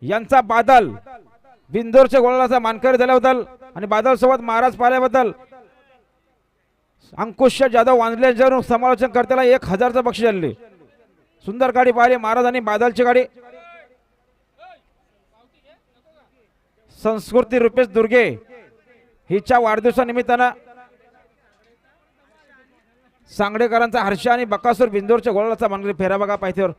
यांचा बादल बिंदोरच्या गोळाचा मानकरी झाल्याबद्दल आणि बादल सोबत महाराज पाहिल्याबद्दल अंकुश जाधव वांजले समालोचन करताना 1000चं बक्षीस आणले. सुंदर गाडी पाहिली महाराज आणि बादलची गाडी. संस्कृती रुपेश दुर्गे हिच्या वाढदिवसानिमित्तानं सांगडेकरांचा हर्ष आणि बकासूर बिंदोरच्या गोळाचा मानकरी फेरा बघा पायथ्यावर.